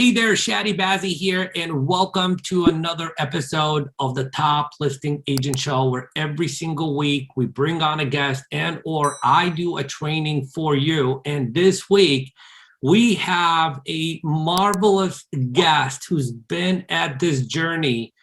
Hey there, Chadi Bazzi here, and welcome to another episode of the Top Listing Agent Show, where every single week we bring on a guest and or I do a training for you. And this week we have a marvelous guest who's been at this journey,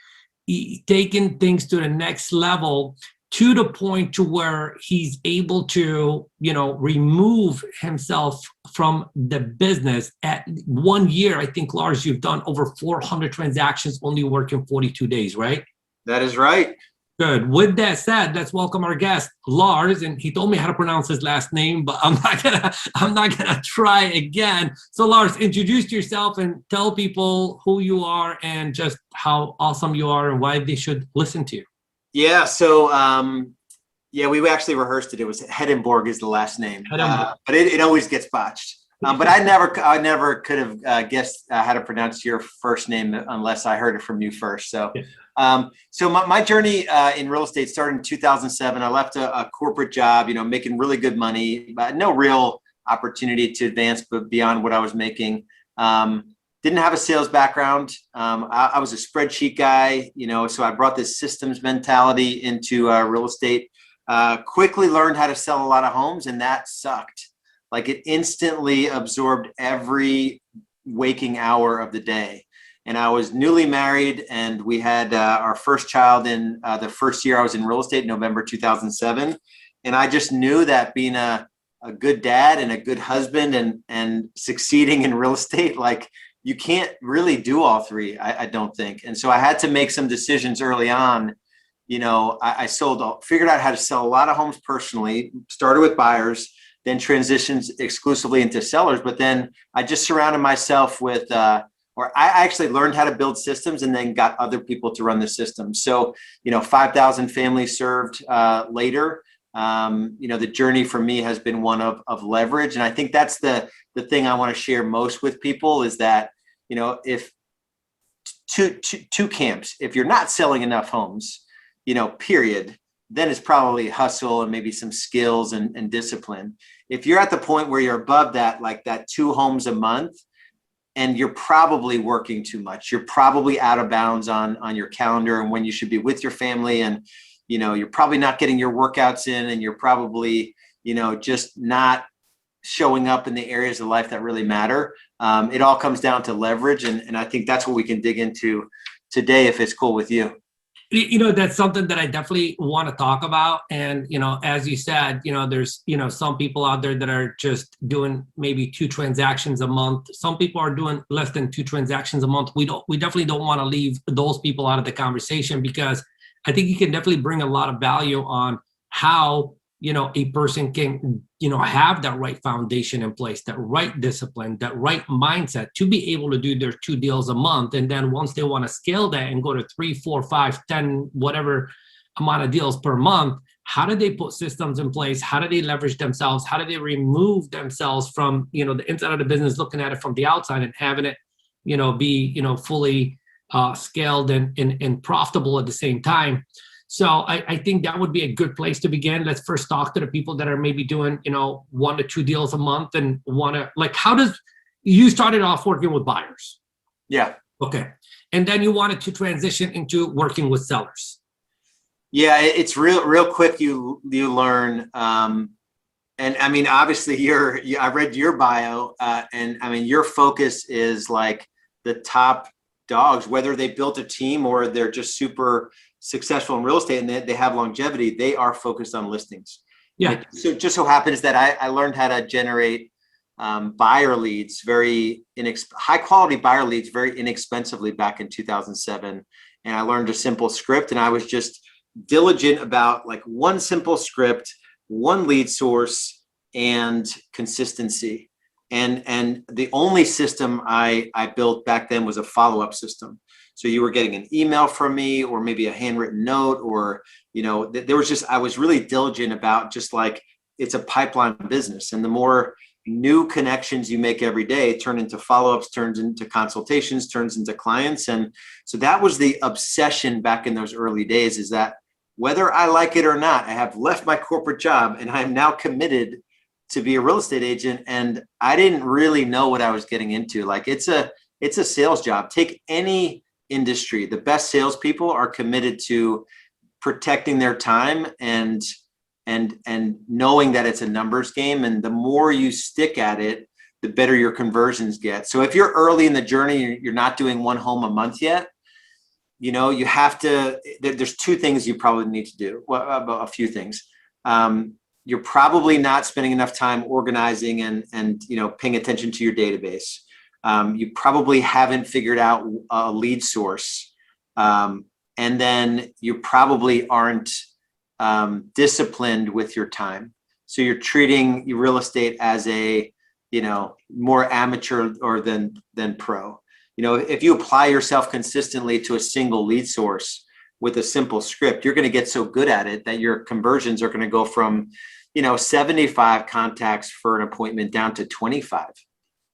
taking things to the next level, to the point to where he's able to, remove himself from the business. At 1 year, I think, Lars, you've done over 400 transactions, only working 42 days, right? That is right. Good. With that said, let's welcome our guest, Lars. And he told me how to pronounce his last name, but I'm not gonna try again. So Lars, introduce yourself and tell people who you are and just how awesome you are and why they should listen to you. Yeah. So, we actually rehearsed it. It was Hedenborg is the last name, but it always gets botched. But I never could have guessed how to pronounce your first name unless I heard it from you first. So, my journey in real estate started in 2007. I left a corporate job, making really good money, but no real opportunity to advance beyond what I was making. Didn't have a sales background. I was a spreadsheet guy, so I brought this systems mentality into real estate. Quickly learned how to sell a lot of homes, and that sucked. Like, it instantly absorbed every waking hour of the day. And I was newly married, and we had our first child in the first year I was in real estate, November 2007. And I just knew that being a good dad and a good husband and succeeding in real estate, like, you can't really do all three, I don't think. And so I had to make some decisions early on. I figured out how to sell a lot of homes personally, started with buyers, then transitioned exclusively into sellers. But then I just surrounded myself with, I actually learned how to build systems and then got other people to run the system. So, 5,000 families served later. The journey for me has been one of leverage. And I think that's the thing I want to share most with people is that, if two camps, if you're not selling enough homes, period, then it's probably hustle and maybe some skills and discipline. If you're at the point where you're above that, like that 2 homes a month, and you're probably working too much, you're probably out of bounds on your calendar and when you should be with your family, and you're probably not getting your workouts in, and you're probably just not showing up in the areas of life that really matter. It all comes down to leverage, and I think that's what we can dig into today, if it's cool with you. That's something that I definitely want to talk about. And, as you said, there's, some people out there that are just doing maybe 2 transactions a month. Some people are doing less than 2 transactions a month. We definitely don't want to leave those people out of the conversation, because I think you can definitely bring a lot of value on how, a person can, have that right foundation in place, that right discipline, that right mindset to be able to do their 2 deals a month. And then once they want to scale that and go to 3, 4, 5, 10, whatever amount of deals per month, how do they put systems in place? How do they leverage themselves? How do they remove themselves from, the inside of the business, looking at it from the outside and having it, be, fully scaled and profitable at the same time? So I think that would be a good place to begin. Let's first talk to the people that are maybe doing, 1 to 2 deals a month and you started off working with buyers? Yeah. Okay. And then you wanted to transition into working with sellers. Yeah, it's real quick. You learn, and I mean, obviously I read your bio, and I mean, your focus is like the top dogs, whether they built a team or they're just super successful in real estate and they have longevity, they are focused on listings. Yeah. So it just so happens that I learned how to generate buyer leads, high quality buyer leads very inexpensively back in 2007. And I learned a simple script, and I was just diligent about like one simple script, one lead source, and consistency. And the only system I built back then was a follow-up system. So you were getting an email from me, or maybe a handwritten note, or, I was really diligent about just like, it's a pipeline business. And the more new connections you make every day turn into follow-ups, turns into consultations, turns into clients. And so that was the obsession back in those early days, is that whether I like it or not, I have left my corporate job and I'm now committed to be a real estate agent. And I didn't really know what I was getting into. Like, it's a It's a sales job. Take any industry. The best salespeople are committed to protecting their time and knowing that it's a numbers game. And the more you stick at it, the better your conversions get. So if you're early in the journey, you're not doing one home a month yet, you know, you have to, there's two things you probably need to do. Well, a few things. You're probably not spending enough time organizing and you know, paying attention to your database. You probably haven't figured out a lead source. And then you probably aren't disciplined with your time. So you're treating your real estate as a, you know, more amateur or than pro. You know, if you apply yourself consistently to a single lead source with a simple script, you're going to get so good at it that your conversions are going to go from, you know, 75 contacts for an appointment down to 25.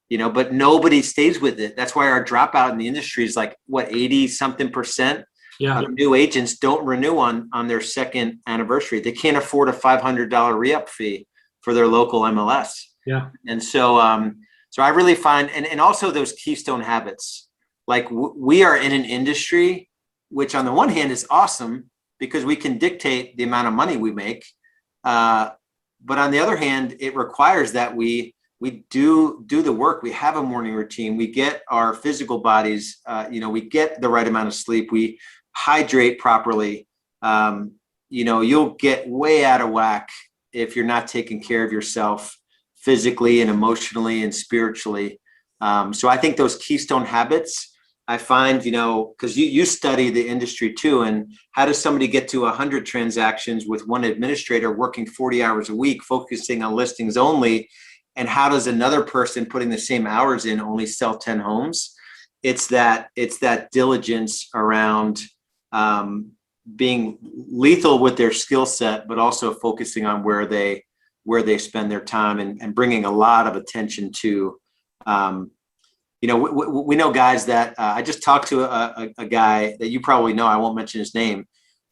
You know, but nobody stays with it. That's why our dropout in the industry is like, what, 80-something% of new agents don't renew on their second anniversary. They can't afford a $500 re-up fee for their local MLS. Yeah. And so, so I really find, and also those keystone habits, like we are in an industry, which on the one hand is awesome because we can dictate the amount of money we make. But on the other hand, it requires that we do the work. We have a morning routine. We get our physical bodies, you know, we get the right amount of sleep. We hydrate properly. You know, you'll get way out of whack if you're not taking care of yourself physically and emotionally and spiritually. So I think those keystone habits, I find, you know, because you study the industry too, and how does somebody get to 100 transactions with one administrator working 40 hours a week, focusing on listings only? And how does another person putting the same hours in only sell 10 homes? It's that diligence around being lethal with their skill set, but also focusing on where they spend their time and bringing a lot of attention to, you know, we know guys that I just talked to a guy that you probably know, I won't mention his name,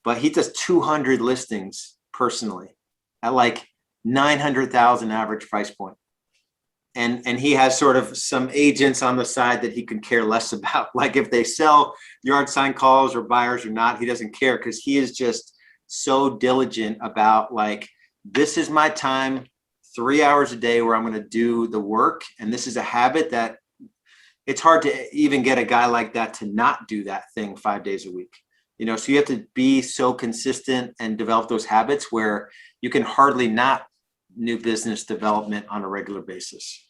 but he does 200 listings personally at like 900,000 average price point. And he has sort of some agents on the side that he can care less about. Like if they sell yard sign calls or buyers or not, he doesn't care because he is just so diligent about like, this is my time, 3 hours a day where I'm going to do the work. And this is a habit that it's hard to even get a guy like that to not do that thing 5 days a week. You know, so you have to be so consistent and develop those habits where you can hardly not new business development on a regular basis.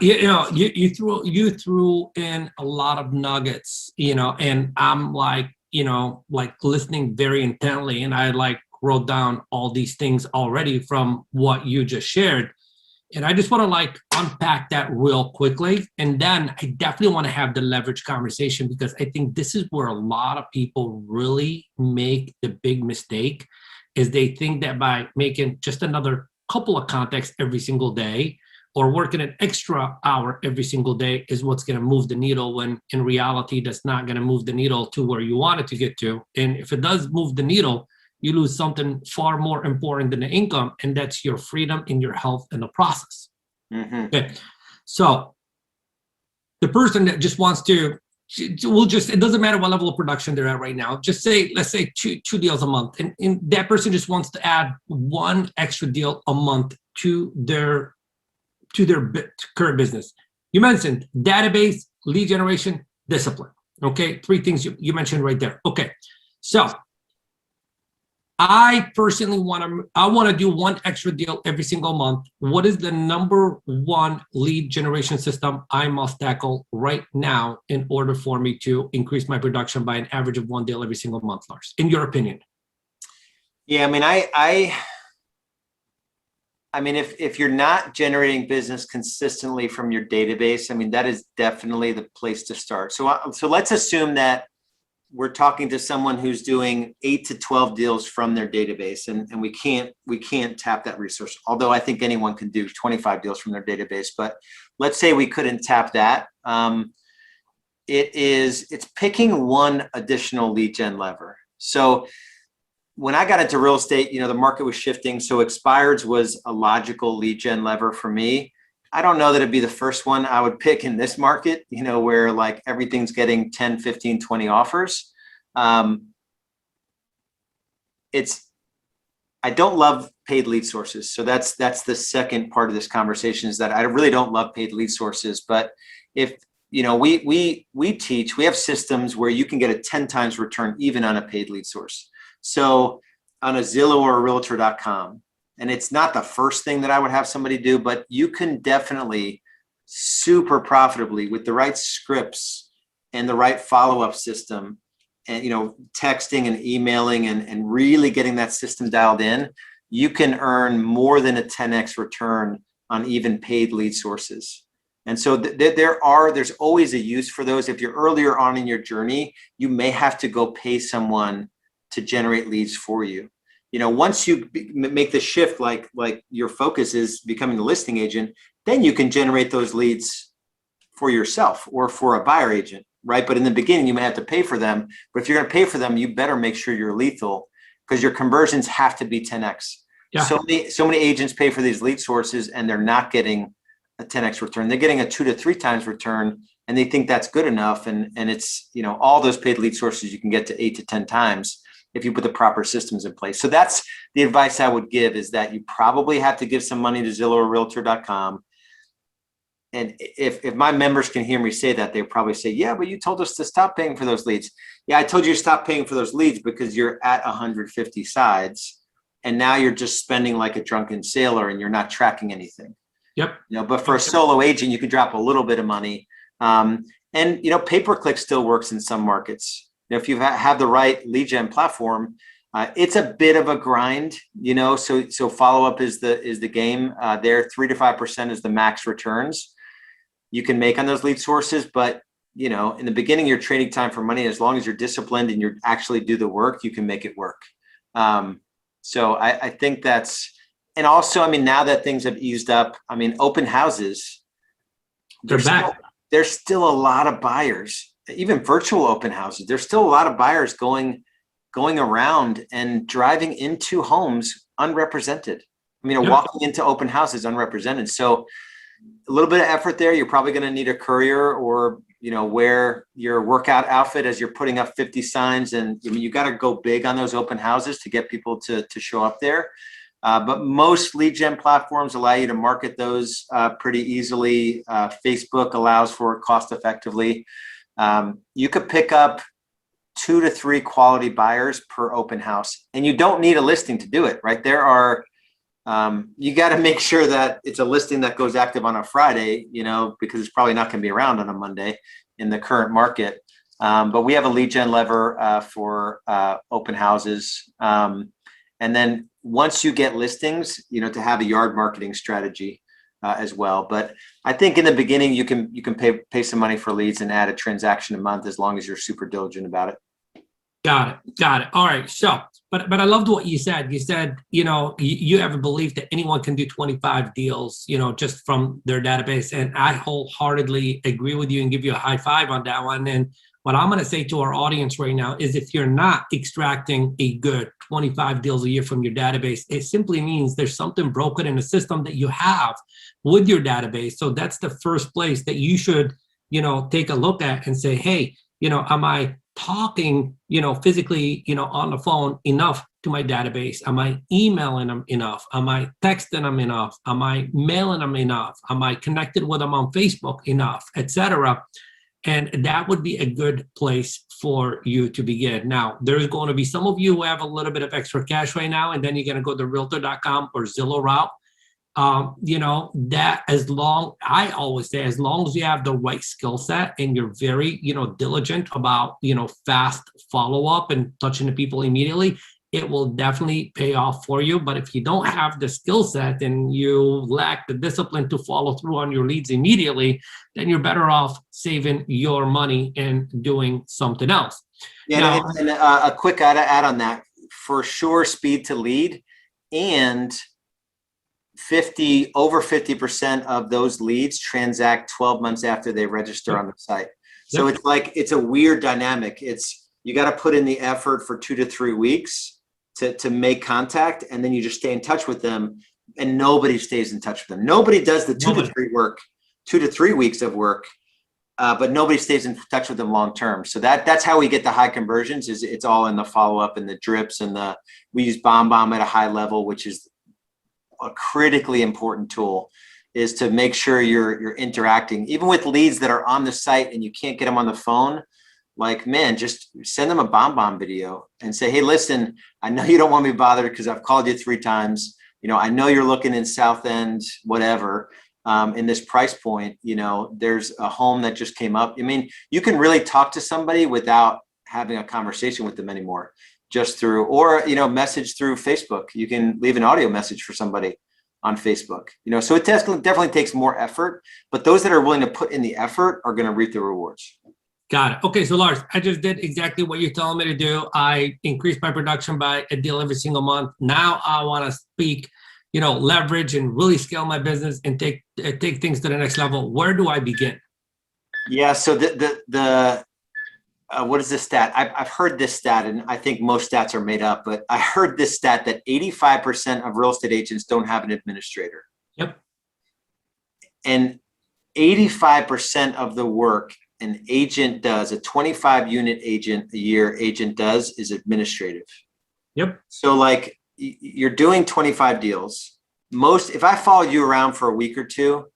You know, you threw in a lot of nuggets, you know, and I'm like, you know, like listening very intently, and I like wrote down all these things already from what you just shared. And I just want to like unpack that real quickly. And then I definitely want to have the leverage conversation, because I think this is where a lot of people really make the big mistake, is they think that by making just another couple of contacts every single day or working an extra hour every single day is what's going to move the needle, when in reality, that's not going to move the needle to where you want it to get to. And if it does move the needle, you lose something far more important than the income, and that's your freedom and your health in the process. Mm-hmm. Okay. So the person that just wants to, we'll just, it doesn't matter what level of production they're at right now. Just say, let's say two deals a month. And that person just wants to add one extra deal a month to their current business. You mentioned database, lead generation, discipline. Okay. 3 things you mentioned right there. Okay. So I personally want to do one extra deal every single month. What is the number one lead generation system I must tackle right now in order for me to increase my production by an average of 1 deal every single month, Lars, in your opinion? Yeah, I mean, if you're not generating business consistently from your database, I mean, that is definitely the place to start. So let's assume that we're talking to someone who's doing 8 to 12 deals from their database, and we can't tap that resource. Although I think anyone can do 25 deals from their database, but let's say we couldn't tap that. It's picking one additional lead gen lever. So when I got into real estate, you know, the market was shifting. So expireds was a logical lead gen lever for me. I don't know that it'd be the first one I would pick in this market, you know, where like everything's getting 10, 15, 20 offers. I don't love paid lead sources. So that's the second part of this conversation, is that I really don't love paid lead sources. But if, you know, we have systems where you can get a 10 times return even on a paid lead source. So on a Zillow or a realtor.com, and it's not the first thing that I would have somebody do, but you can definitely super profitably, with the right scripts and the right follow-up system, and, you know, texting and emailing and really getting that system dialed in, you can earn more than a 10x return on even paid lead sources. And so there's always a use for those. If you're earlier on in your journey, you may have to go pay someone to generate leads for you. You know, once you make the shift, like your focus is becoming a listing agent, then you can generate those leads for yourself or for a buyer agent, right? But in the beginning, you may have to pay for them. But if you're going to pay for them, you better make sure you're lethal, because your conversions have to be 10x. Yeah. So many agents pay for these lead sources and they're not getting a 10x return. They're getting a 2 to 3 times return, and they think that's good enough. And it's, you know, all those paid lead sources you can get to 8 to 10 times if you put the proper systems in place. So that's the advice I would give, is that you probably have to give some money to Zillow or realtor.com. And if my members can hear me say that, they'll probably say, yeah, but you told us to stop paying for those leads. Yeah, I told you to stop paying for those leads because you're at 150 sides, and now you're just spending like a drunken sailor and you're not tracking anything. Yep. You know, but for a solo agent, you can drop a little bit of money. And, you know, pay-per-click still works in some markets. You know, if you have the right lead gen platform, it's a bit of a grind, you know, so follow-up is the game. There, 3 to 5% is the max returns you can make on those lead sources. But, you know, in the beginning, you're trading time for money. As long as you're disciplined and you actually do the work, you can make it work. So I think that's, and also, I mean, now that things have eased up, I mean, open houses, they're back. There's still a lot of buyers, even virtual open houses. There's still a lot of buyers going around and driving into homes unrepresented. I mean, walking into open houses unrepresented. So a little bit of effort there. You're probably going to need a courier, or, you know, wear your workout outfit as you're putting up 50 signs. And I mean, you got to go big on those open houses to get people to show up there. But most lead gen platforms allow you to market those pretty easily. Facebook allows for it cost effectively. You could pick up 2 to 3 quality buyers per open house, and you don't need a listing to do it, right? There are, you got to make sure that it's a listing that goes active on a Friday, you know, because it's probably not going to be around on a Monday in the current market. But we have a lead gen lever for open houses. And then once you get listings, you know, to have a yard marketing strategy as well. But I think in the beginning, you can pay some money for leads and add a transaction a month, as long as you're super diligent about it. Got it. All right. So, but I loved what you said. You said, you know, you have a belief that anyone can do 25 deals, you know, just from their database. And I wholeheartedly agree with you and give you a high five on that one. And what I'm going to say to our audience right now is, if you're not extracting a good 25 deals a year from your database, it simply means there's something broken in the system that you have with your database. So that's the first place that you should, you know, take a look at and say, hey, you know, am I talking, you know, physically, you know, on the phone enough to my database? Am I emailing them enough? Am I texting them enough? Am I mailing them enough? Am I connected with them on Facebook enough, etc.? And that would be a good place for you to begin. Now, there's going to be some of you who have a little bit of extra cash right now, and then you're going to go to realtor.com or Zillow route. You know, that I always say, as long as you have the right skill set and you're very, you know, diligent about, you know, fast follow-up and touching the people immediately, it will definitely pay off for you. But if you don't have the skill set and you lack the discipline to follow through on your leads immediately, then you're better off saving your money and doing something else. Yeah, now, and a quick add on that, for sure, speed to lead, and over 50% of those leads transact 12 months after they register on the site. So it's like, it's a weird dynamic. You got to put in the effort for 2 to 3 weeks to make contact, and then you just stay in touch with them. and nobody stays in touch with them. Nobody does the 2 to 3 weeks of work, but nobody stays in touch with them long term. So that's how we get the high conversions. Is it's all in the follow up and the drips and we use bomb at a high level, which is a critically important tool, is to make sure you're interacting even with leads that are on the site and you can't get them on the phone. Like, man, just send them a bomb video and say, hey, listen, I know you don't want me bothered because I've called you 3 times. I know you're looking in South End, whatever. In this price point, there's a home that just came up. I mean, you can really talk to somebody without having a conversation with them anymore, just through, or, message through Facebook. You can leave an audio message for somebody on Facebook, so it definitely takes more effort, but those that are willing to put in the effort are going to reap the rewards. Got it. Okay. So Lars, I just did exactly what you're telling me to do. I increased my production by a deal every single month. Now I want to speak, leverage and really scale my business and take things to the next level. Where do I begin? Yeah. So what is this stat? I've heard this stat, and I think most stats are made up, but I heard this stat that 85% of real estate agents don't have an administrator. Yep. And 85% of the work an agent does, a 25 unit agent a year agent does, is administrative. Yep. So like you're doing 25 deals. If I follow you around for a week or two,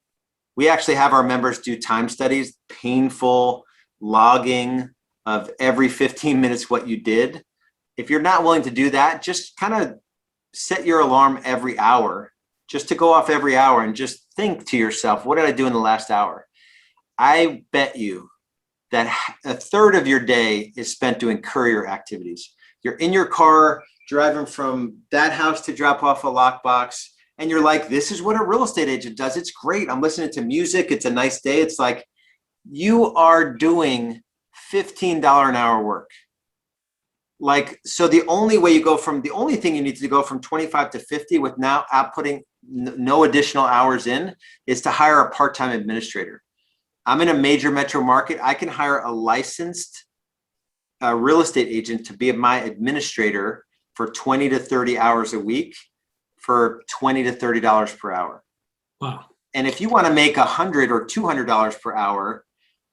we actually have our members do time studies, painful logging of every 15 minutes what you did. If you're not willing to do that, just kind of set your alarm every hour, just to go off every hour and just think to yourself, what did I do in the last hour? I bet you that a third of your day is spent doing courier activities. You're in your car driving from that house to drop off a lockbox, and you're like, this is what a real estate agent does. It's great. I'm listening to music. It's a nice day. It's like you are doing $15 an hour work. Like, so the only thing you need to go from 25 to 50 with now outputting no additional hours in is to hire a part-time administrator. I'm in a major metro market. I can hire a licensed real estate agent to be my administrator for 20 to 30 hours a week for $20 to $30 per hour. Wow. And if you want to make $100 or $200 per hour,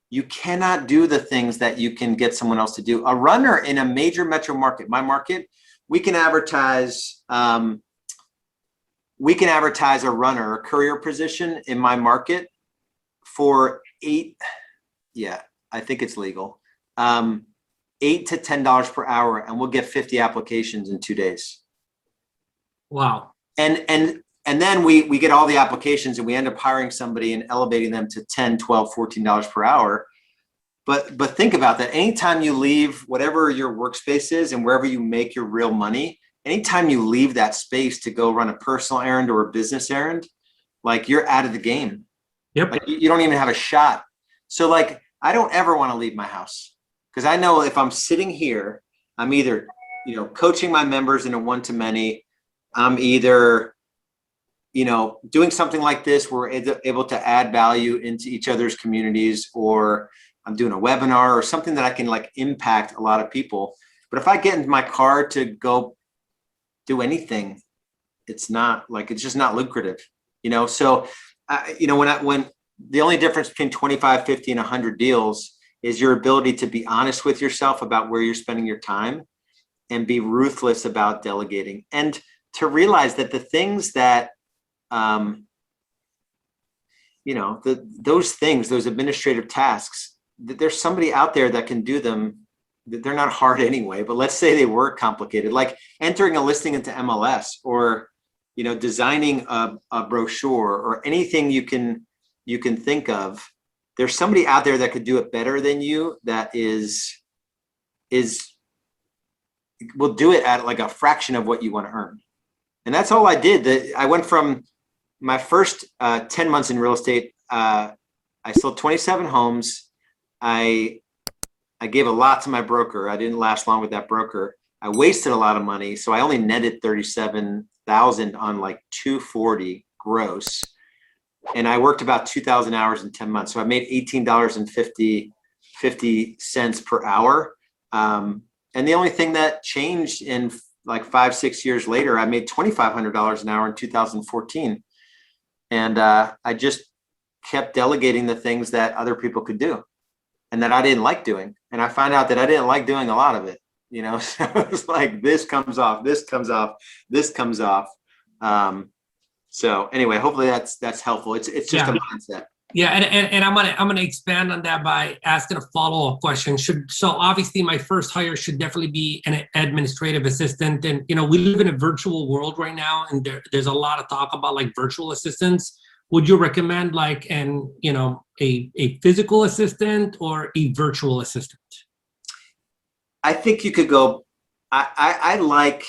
you cannot do the things that you can get someone else to do. A runner in a major metro market, my market, we can advertise a runner, a courier position in my market for I think it's legal, $8 to $10 per hour, and we'll get 50 applications in 2 days. Wow. And then we get all the applications and we end up hiring somebody and elevating them to $10, $12, $14 per hour. But think about that. Anytime you leave whatever your workspace is and wherever you make your real money, anytime you leave that space to go run a personal errand or a business errand, like you're out of the game. Yep. Like you don't even have a shot. So like, I don't ever want to leave my house because I know if I'm sitting here, I'm either, coaching my members in a one-to-many, I'm either, doing something like this, we're able to add value into each other's communities, or I'm doing a webinar or something that I can like impact a lot of people. But if I get into my car to go do anything, it's just not lucrative, So, when the only difference between 25, 50, and 100 deals is your ability to be honest with yourself about where you're spending your time and be ruthless about delegating, and to realize that the things that, those administrative tasks, there's somebody out there that can do them. They're not hard anyway, but let's say they were complicated, like entering a listing into MLS, or designing a brochure, or anything you can think of. There's somebody out there that could do it better than you, that will do it at like a fraction of what you want to earn. And that's all I did. I went from my first 10 months in real estate. I sold 27 homes. I gave a lot to my broker. I didn't last long with that broker. I wasted a lot of money. So I only netted 37,000 on like 240 gross. And I worked about 2,000 hours in 10 months. So I made $18.50 per hour. And the only thing that changed in like 5-6 years later, I made $2,500 an hour in 2014. And I just kept delegating the things that other people could do and that I didn't like doing. And I found out that I didn't like doing a lot of it, you know. So it's like, this comes off, this comes off, this comes off. So anyway, hopefully that's helpful. It's just a mindset. Yeah, and I'm gonna expand on that by asking a follow-up question. So obviously my first hire should definitely be an administrative assistant, and you know, we live in a virtual world right now, and there's a lot of talk about like virtual assistants. Would you recommend like a physical assistant or a virtual assistant? I think you could go. I like,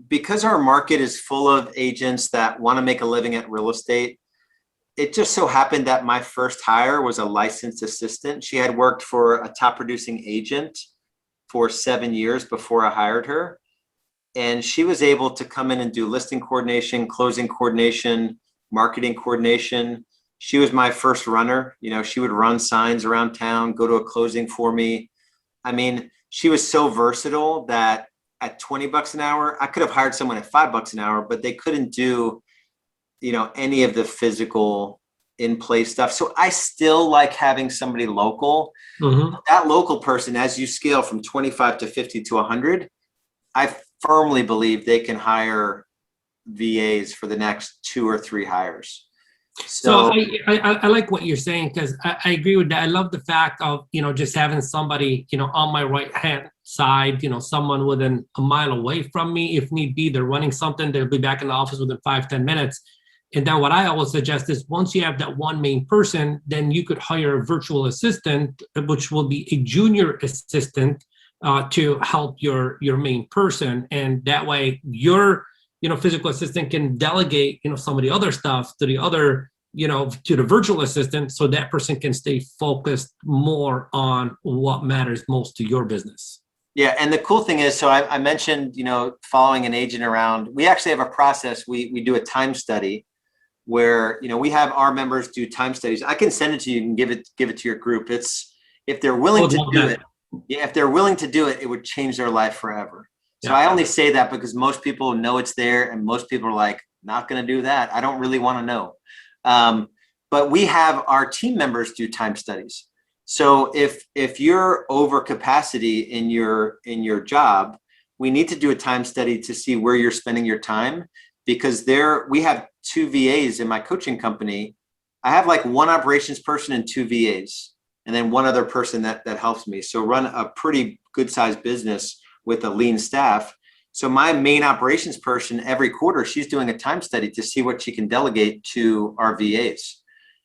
because our market is full of agents that want to make a living at real estate. It just so happened that my first hire was a licensed assistant. She had worked for a top producing agent for 7 years before I hired her. And she was able to come in and do listing coordination, closing coordination, marketing coordination. She was my first runner. You know, she would run signs around town, go to a closing for me. I mean, she was so versatile that at $20 an hour, I could have hired someone at $5 an hour, but they couldn't do, you know, any of the physical in place stuff. So I still like having somebody local. Mm-hmm. That local person, as you scale from 25 to 50 to 100, I firmly believe they can hire VAs for the next 2 or 3 hires. So I like what you're saying, because I agree with that. I love the fact of, you know, just having somebody, you know, on my right hand side, you know, someone within a mile away from me. If need be, they're running something, they'll be back in the office within 5-10 minutes. And then what I always suggest is, once you have that one main person, then you could hire a virtual assistant, which will be a junior assistant to help your main person. And that way your, you know, physical assistant can delegate, you know, some of the other stuff to the other, you know, to the virtual assistant, so that person can stay focused more on what matters most to your business. Yeah, and the cool thing is, so I mentioned, you know, following an agent around. We actually have a process. We do a time study where, you know, we have our members do time studies. I can send it to you and give it to your group. It's, if they're willing to do it, yeah, if they're willing to do it, it would change their life forever. So I only say that because most people know it's there, and most people are like, not going to do that. I don't really want to know. But we have our team members do time studies. So if you're over capacity in your job, we need to do a time study to see where you're spending your time, because we have 2 VAs in my coaching company. I have like 1 operations person and 2 VAs, and then 1 other person that helps me. So run a pretty good sized business with a lean staff. So my main operations person, every quarter, she's doing a time study to see what she can delegate to our VAs.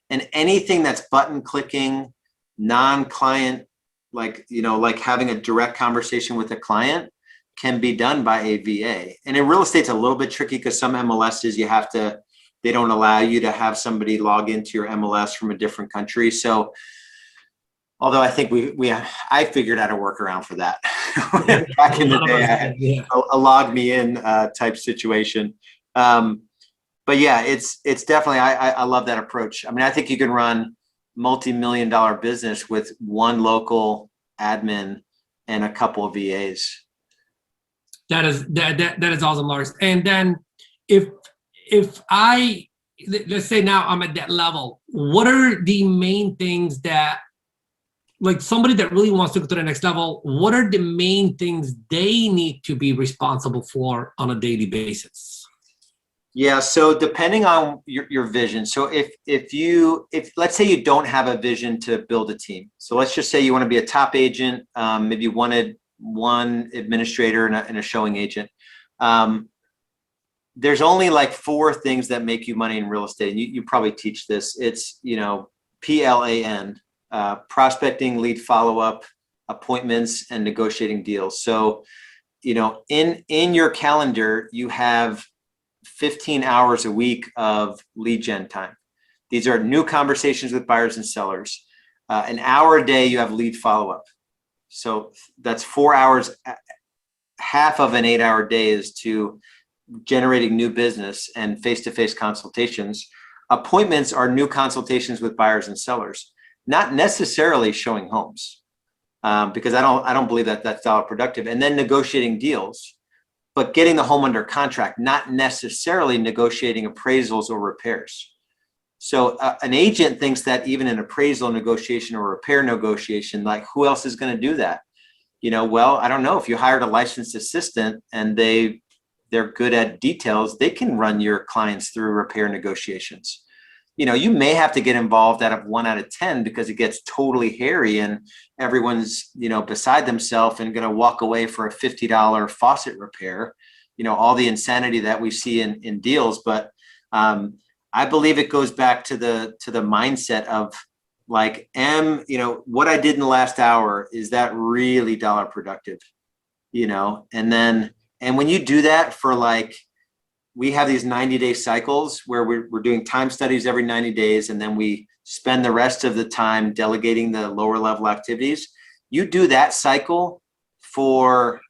And anything that's button clicking, non-client, like, you know, like having a direct conversation with a client, can be done by a VA. And in real estate, it's a little bit tricky because some MLSs they don't allow you to have somebody log into your MLS from a different country. So although I think I figured out a workaround for that. Back in the day, I had a log me in type situation. But yeah, it's definitely, I love that approach. I mean, I think you can run multi-million-dollar business with 1 local admin and a couple of VAs. That is awesome, Lars. And then if let's say now I'm at that level, what are the main things that, like somebody that really wants to go to the next level, what are the main things they need to be responsible for on a daily basis? Yeah, so depending on your vision. So if let's say you don't have a vision to build a team. So let's just say you want to be a top agent, maybe you wanted 1 administrator and a showing agent. There's only like 4 things that make you money in real estate. And you probably teach this. It's, you know, PLAN. Prospecting, lead follow-up, appointments, and negotiating deals. So, you know, in your calendar, you have 15 hours a week of lead gen time. These are new conversations with buyers and sellers. An hour a day, you have lead follow-up. So that's 4 hours. Half of an 8-hour day is to generating new business and face-to-face consultations. Appointments are new consultations with buyers and sellers, not necessarily showing homes, because I don't believe that that's all productive. And then negotiating deals. but getting the home under contract, not necessarily negotiating appraisals or repairs. So an agent thinks that even an appraisal negotiation or repair negotiation, like who else is going to do that? Well, I don't know. If you hired a licensed assistant and they're good at details, they can run your clients through repair negotiations. You may have to get involved out of 1 out of 10 because it gets totally hairy and everyone's, beside themselves and going to walk away for a $50 faucet repair, all the insanity that we see in deals. But I believe it goes back to the mindset of like, what I did in the last hour, is that really dollar productive? And when you do that for like, we have these 90-day cycles where we're doing time studies every 90 days. And then we spend the rest of the time delegating the lower level activities. You do that cycle for,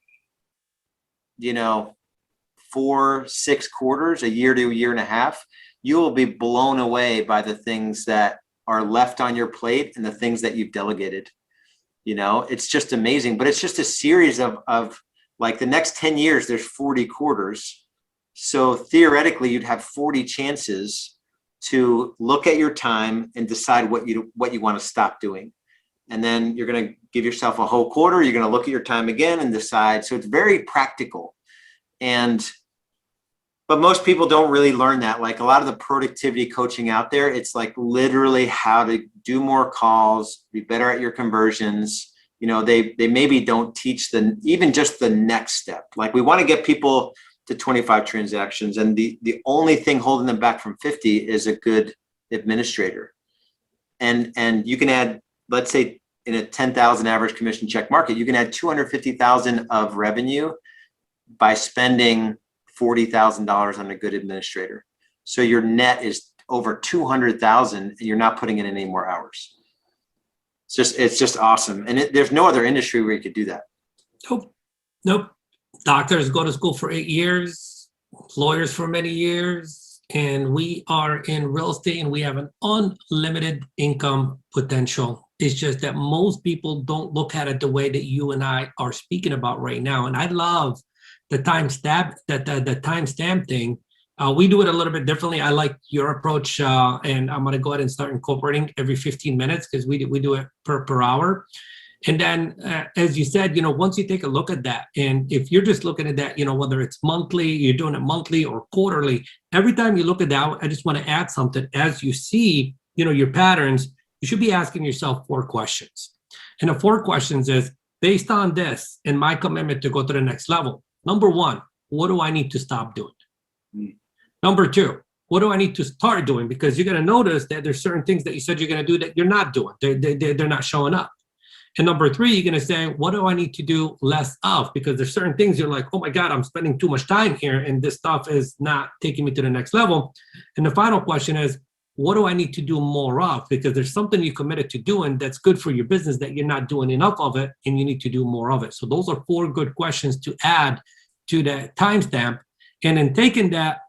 4-6 quarters, a year to a year and a half, you will be blown away by the things that are left on your plate and the things that you've delegated. It's just amazing, but it's just a series of like the next 10 years, there's 40 quarters. So theoretically, you'd have 40 chances to look at your time and decide what you want to stop doing. And then you're going to give yourself a whole quarter. You're going to look at your time again and decide. So it's very practical. But most people don't really learn that. Like a lot of the productivity coaching out there, it's like literally how to do more calls, be better at your conversions. They maybe don't teach even just the next step. Like we want to get people to 25 transactions. And the only thing holding them back from 50 is a good administrator. And you can add, let's say in a 10,000 average commission check market, you can add 250,000 of revenue by spending $40,000 on a good administrator. So your net is over 200,000 and you're not putting in any more hours. It's just awesome. And there's no other industry where you could do that. Nope. Doctors go to school for 8 years, lawyers for many years, and we are in real estate and we have an unlimited income potential. It's just that most people don't look at it the way that you and I are speaking about right now. And I love the timestamp, the timestamp thing. We do it a little bit differently. I like your approach, and I'm going to go ahead and start incorporating every 15 minutes because we do it per hour. And then, as you said, once you take a look at that, and if you're just looking at that, whether it's monthly, you're doing it monthly or quarterly, every time you look at that, I just want to add something. As you see, your patterns, you should be asking yourself 4 questions. And the 4 questions is, based on this and my commitment to go to the next level, number 1, what do I need to stop doing? Number 2, what do I need to start doing? Because you're going to notice that there's certain things that you said you're going to do that you're not doing. They're not showing up. And number 3, you're going to say, what do I need to do less of? Because there's certain things you're like, oh my God, I'm spending too much time here and this stuff is not taking me to the next level. And the final question is, what do I need to do more of? Because there's something you committed to doing that's good for your business that you're not doing enough of it and you need to do more of it. So those are 4 good questions to add to that timestamp. And in taking that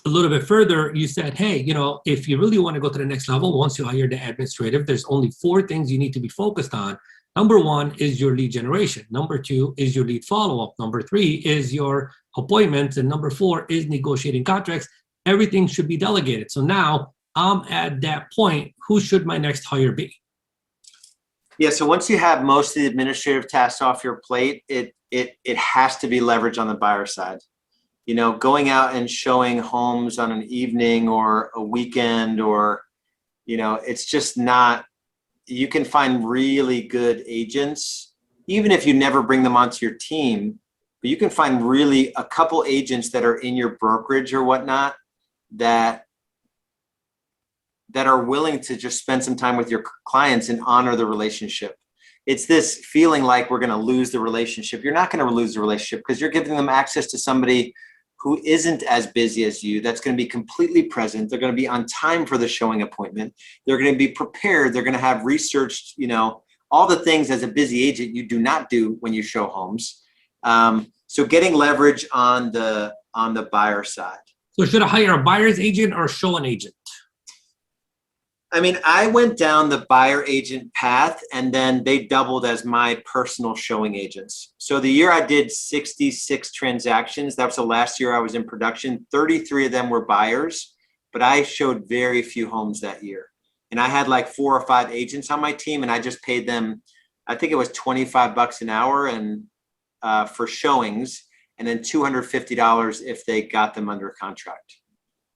a little bit further, you said, hey, if you really want to go to the next level, once you hire the administrative, there's only 4 things you need to be focused on. Number 1 is your lead generation. Number 2 is your lead follow-up. Number 3 is your appointments. And number 4 is negotiating contracts. Everything should be delegated. So now I'm at that point. Who should my next hire be? Yeah. So once you have most of the administrative tasks off your plate, it has to be leveraged on the buyer side. Going out and showing homes on an evening or a weekend or, it's just not, you can find really good agents, even if you never bring them onto your team, but you can find really a couple agents that are in your brokerage or whatnot that are willing to just spend some time with your clients and honor the relationship. It's this feeling like we're going to lose the relationship. You're not going to lose the relationship because you're giving them access to somebody who isn't as busy as you, that's going to be completely present. They're going to be on time for the showing appointment. They're going to be prepared. They're going to have researched, all the things as a busy agent you do not do when you show homes. So getting leverage on the buyer side. So should I hire a buyer's agent or a showing agent? I mean, I went down the buyer agent path and then they doubled as my personal showing agents. So the year I did 66 transactions, that was the last year I was in production. 33 of them were buyers, but I showed very few homes that year. And I had like 4 or 5 agents on my team and I just paid them, I think it was $25 an hour and for showings, and then $250 if they got them under contract.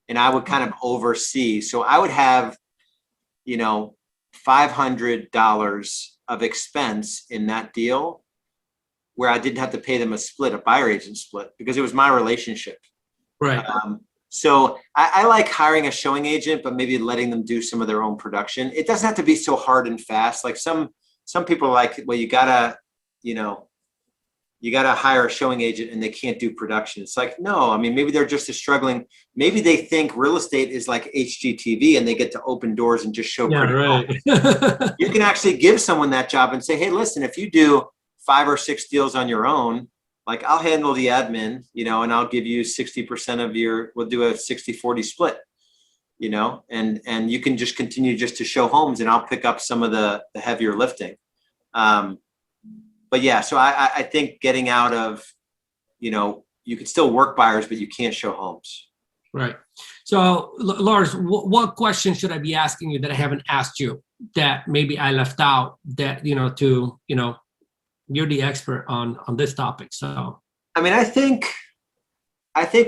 And I would kind of oversee. So I would have, you know, $500 of expense in that deal where I didn't have to pay them a buyer agent split, because it was my relationship. Right. So I like hiring a showing agent, but maybe letting them do some of their own production. It doesn't have to be so hard and fast. Like some people are like, well, you gotta hire a showing agent and they can't do production. It's like, no, I mean, maybe they're just struggling. Maybe they think real estate is like HGTV and they get to open doors and just show pretty right. You can actually give someone that job and say, hey, listen, if you do 5 or 6 deals on your own, like I'll handle the admin, and I'll give you 60% we'll do a 60-40 split, and you can just continue just to show homes and I'll pick up some of the heavier lifting. But yeah, so I think getting out of, you can still work buyers, but you can't show homes. Right. So Lars, what question should I be asking you that I haven't asked you that maybe I left out that, you're the expert on this topic. So, I mean, I think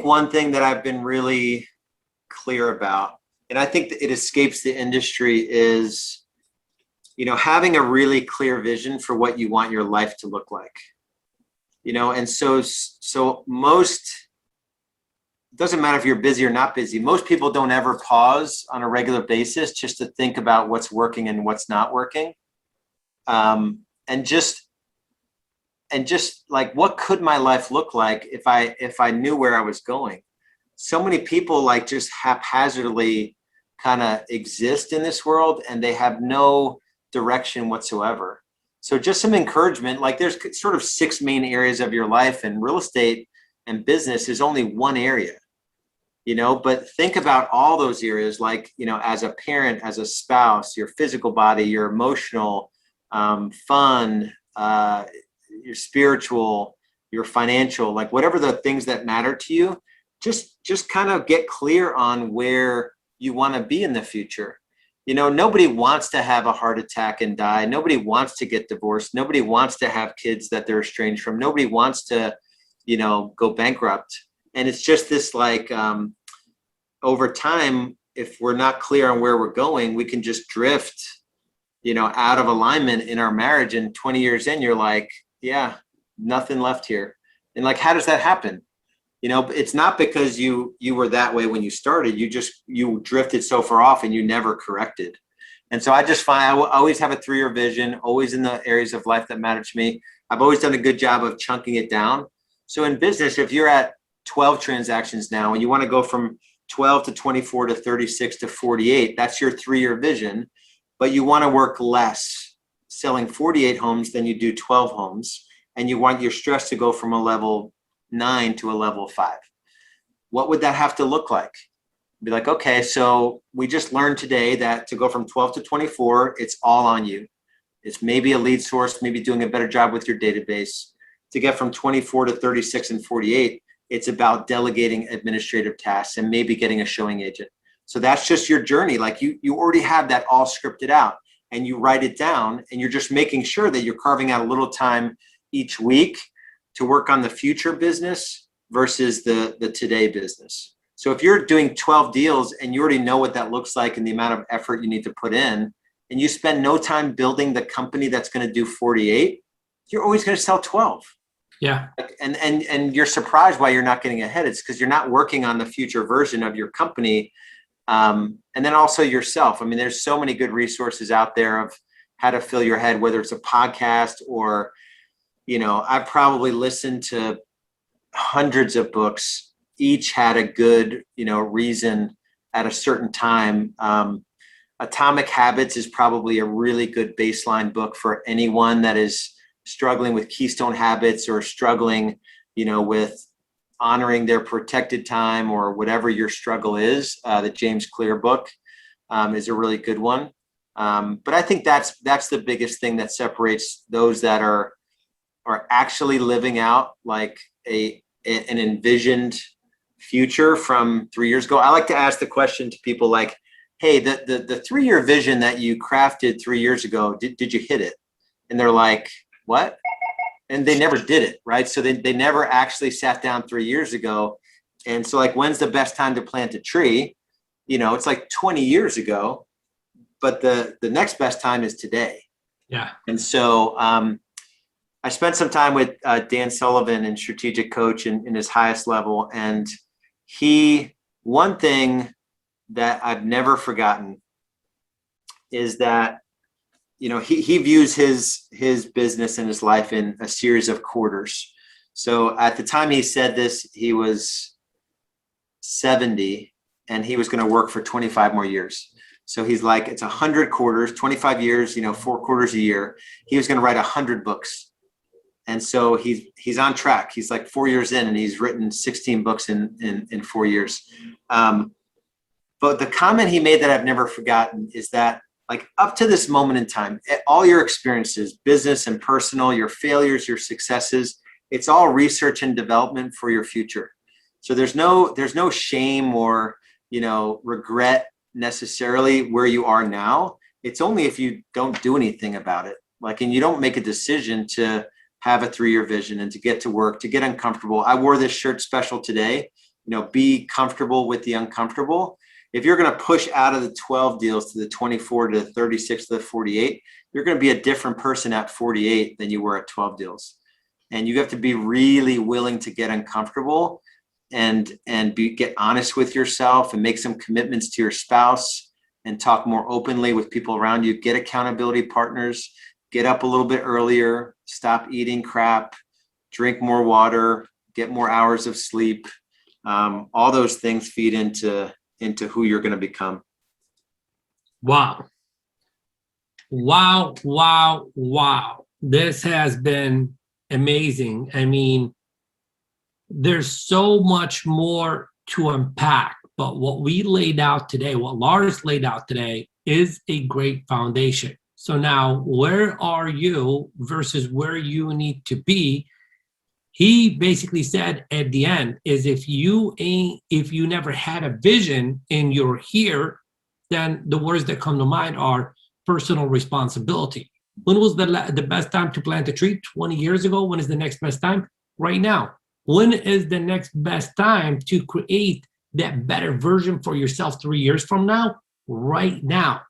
one thing that I've been really clear about, and I think that it escapes the industry, is having a really clear vision for what you want your life to look like, and so most, it doesn't matter if you're busy or not busy. Most people don't ever pause on a regular basis just to think about what's working and what's not working. And just like, what could my life look like if I knew where I was going? So many people like just haphazardly kind of exist in this world and they have no direction whatsoever. So just some encouragement, like there's sort of 6 main areas of your life, and real estate and business is only one area, but think about all those areas, like, as a parent, as a spouse, your physical body, your emotional, fun, your spiritual, your financial, like whatever the things that matter to you, just kind of get clear on where you want to be in the future. Nobody wants to have a heart attack and die. Nobody wants to get divorced. Nobody wants to have kids that they're estranged from. Nobody wants to, go bankrupt. And it's just this like, over time, if we're not clear on where we're going, we can just drift, out of alignment in our marriage. And 20 years in, you're like, yeah, nothing left here. And like, how does that happen? It's not because you were that way when you started. You drifted so far off and you never corrected. And so I just find I always have a 3-year vision, always in the areas of life that matter to me. I've always done a good job of chunking it down. So in business, if you're at 12 transactions now and you want to go from 12 to 24 to 36 to 48, that's your 3-year vision. But you want to work less selling 48 homes than you do 12 homes. And you want your stress to go from a level 9 to a level 5. What would that have to look like? Be like, okay, so we just learned today that to go from 12 to 24, it's all on you. It's maybe a lead source, maybe doing a better job with your database. To get from 24 to 36 and 48, it's about delegating administrative tasks and maybe getting a showing agent. So that's just your journey. Like you already have that all scripted out and you write it down, and you're just making sure that you're carving out a little time each week to work on the future business versus the today business. So if you're doing 12 deals and you already know what that looks like and the amount of effort you need to put in, and you spend no time building the company that's going to do 48, you're always going to sell 12. Yeah. And you're surprised why you're not getting ahead. It's because you're not working on the future version of your company. And then also yourself. I mean, there's so many good resources out there of how to fill your head, whether it's a podcast or, I've probably listened to hundreds of books. Each had a good, reason at a certain time. Atomic Habits is probably a really good baseline book for anyone that is struggling with keystone habits or struggling, with honoring their protected time or whatever your struggle is, the James Clear book. is a really good one. But I think that's the biggest thing that separates those that are actually living out like an envisioned future from 3 years ago. I like to ask the question to people like, hey, the 3-year vision that you crafted 3 years ago, did you hit it? And they're like, what? And they never did it, right? So they never actually sat down 3 years ago. And so like, when's the best time to plant a tree? It's like 20 years ago, but the next best time is today. Yeah. And so I spent some time with Dan Sullivan in Strategic Coach in his highest level. And one thing that I've never forgotten is that, he views his business and his life in a series of quarters. So at the time he said this, he was 70 and he was going to work for 25 more years. So he's like, it's 100 quarters, 25 years, 4 quarters a year. He was going to write 100 books. And so he's on track. He's like 4 years in and he's written 16 books in 4 years. But the comment he made that I've never forgotten is that, like, up to this moment in time, all your experiences, business and personal, your failures, your successes, it's all research and development for your future. So there's no shame or, regret necessarily where you are now. It's only if you don't do anything about it. And you don't make a decision to have a 3-year vision and to get to work, to get uncomfortable. I wore this shirt special today, be comfortable with the uncomfortable. If you're going to push out of the 12 deals to the 24 to the 36 to the 48, you're going to be a different person at 48 than you were at 12 deals. And you have to be really willing to get uncomfortable and get honest with yourself and make some commitments to your spouse and talk more openly with people around you. Get accountability partners, get up a little bit earlier, stop eating crap, drink more water, get more hours of sleep. All those things feed into who you're going to become. Wow. This has been amazing. I mean, there's so much more to unpack, but what we laid out today, what Lars laid out today, is a great foundation. So now, where are you versus where you need to be? He basically said at the end is if you never had a vision and you're here, then the words that come to mind are personal responsibility. When was the best time to plant a tree? 20 years ago. When is the next best time? Right now. When is the next best time to create that better version for yourself 3 years from now? Right now.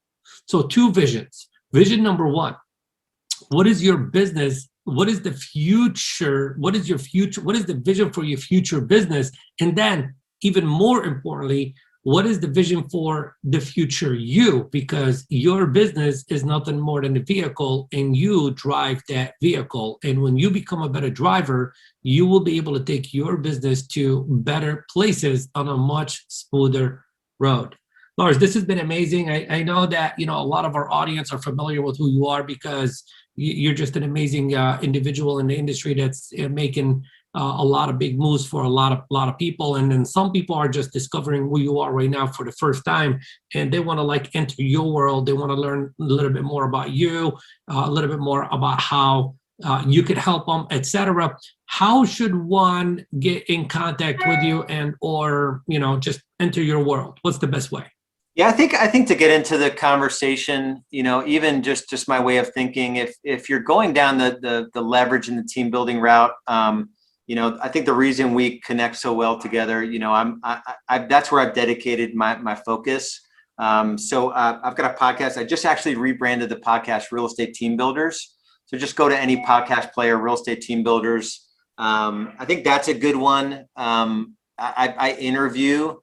So 2 visions. Vision number 1, what is your business? What is the future? What is your future? What is the vision for your future business? And then, even more importantly, what is the vision for the future you? Because your business is nothing more than a vehicle and you drive that vehicle. And when you become a better driver, you will be able to take your business to better places on a much smoother road. Lars, this has been amazing. I know that, a lot of our audience are familiar with who you are because you're just an amazing individual in the industry that's making a lot of big moves for a lot of people. And then some people are just discovering who you are right now for the first time, and they want to enter your world. They want to learn a little bit more about you, a little bit more about how you could help them, etc. How should one get in contact with you or just enter your world? What's the best way? Yeah, I think to get into the conversation, even just my way of thinking, if you're going down the leverage and the team building route, I think the reason we connect so well together, that's where I've dedicated my focus. So I've got a podcast. I just actually rebranded the podcast Real Estate Team Builders. So just go to any podcast player, Real Estate Team Builders. I think that's a good one. I interview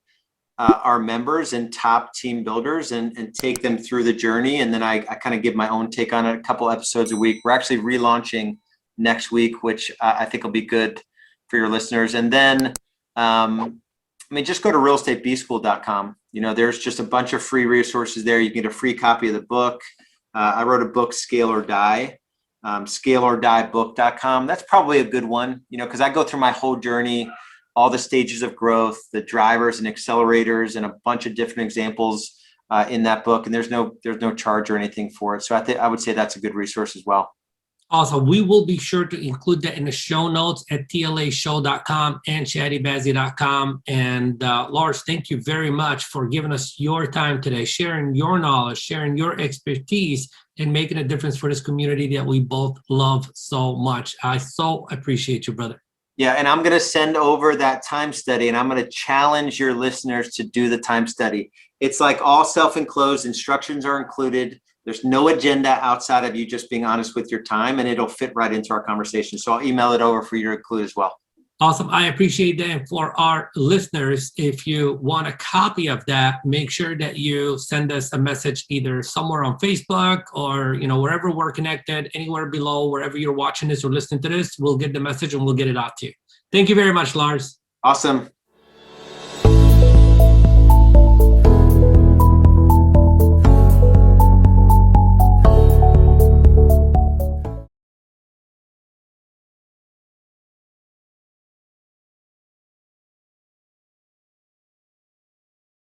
our members and top team builders and take them through the journey. And then I kind of give my own take on it, a couple episodes a week. We're actually relaunching next week, which I think will be good for your listeners. And then, just go to realestatebschool.com. There's just a bunch of free resources there. You can get a free copy of the book. I wrote a book, Scale or Die, scaleorddiebook.com. That's probably a good one, because I go through my whole journey, all the stages of growth, the drivers and accelerators, and a bunch of different examples in that book, and there's no charge or anything for it. So I would say that's a good resource as well. Also, we will be sure to include that in the show notes at tlashow.com and chadibazzi.com. And Lars, thank you very much for giving us your time today, sharing your knowledge, sharing your expertise, and making a difference for this community that we both love so much. I so appreciate you, brother. Yeah, and I'm going to send over that time study, and I'm going to challenge your listeners to do the time study. It's like all self-enclosed, instructions are included. There's no agenda outside of you just being honest with your time, and it'll fit right into our conversation. So I'll email it over for you to include as well. Awesome. I appreciate that. And for our listeners, if you want a copy of that, make sure that you send us a message either somewhere on Facebook or, wherever we're connected, anywhere below, wherever you're watching this or listening to this, we'll get the message and we'll get it out to you. Thank you very much, Lars. Awesome.